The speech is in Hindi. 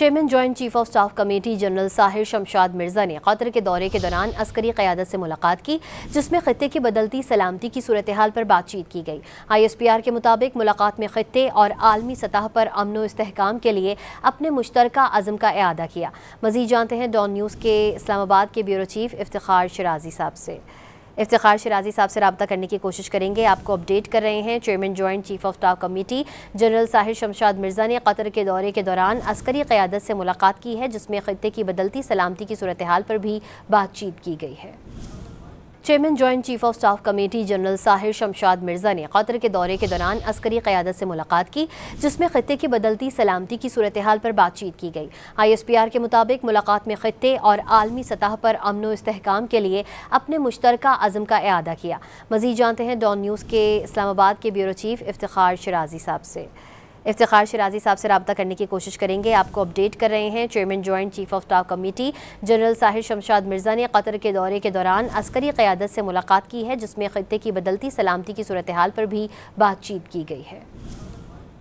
Chairman joint chief of staff committee general Sahir Shamshad Mirza ने कतर के दौरे के दौरान अस्करी क़यादत से मुलाकात की, जिसमें खित्ते की बदलती सलामती की सूरत हाल पर बातचीत की गई। ISPR के मुताबिक मुलाकात में खित्ते और आलमी सतह पर अमन व इस्तेहकाम के लिए अपने मुश्तरका अज़म का इआदा किया। मज़ीद जानते हैं डॉन न्यूज़ के इस्लामाबाद के ब्यूरो चीफ इफ्तिखार शिराजी साहब से। इफ्तिखार शिराजी साहब से रब्ता करने की कोशिश करेंगे। आपको अपडेट कर रहे हैं, chairman joint chief of staff committee general Sahir Shamshad Mirza ने कतर के दौरे के दौरान अस्करी क़यादत से मुलाकात की है, जिसमें खित्ते की बदलती सलामती की सूरत हाल पर भी बातचीत की गई है। Chairman joint chief of staff committee general Sahir Shamshad Mirza ने कतर के दौरे के दौरान अस्करी क़यादत से मुलाकात की, जिसमें खित्ते की बदलती सलामती की सूरत हाल पर बातचीत की गई। ISPR के मुताबिक मुलाकात में खित्ते और आलमी सतह पर अमन व इस्तेहकाम के लिए अपने मुश्तरका अज़म का इआदा किया। मज़ीद जानते हैं डॉन न्यूज़ के इस्लामाबाद के ब्यूरो चीफ इफ्तिखार शिराजी साहब से। इफ्तिखार शिराजी साहब से रब्ता करने की कोशिश करेंगे। आपको अपडेट कर रहे हैं, chairman joint chief of staff committee general Sahir Shamshad Mirza ने कतर के दौरे के दौरान अस्करी क़यादत से मुलाकात की है, जिसमें खित्ते की बदलती सलामती की सूरत हाल पर भी बातचीत की गई है।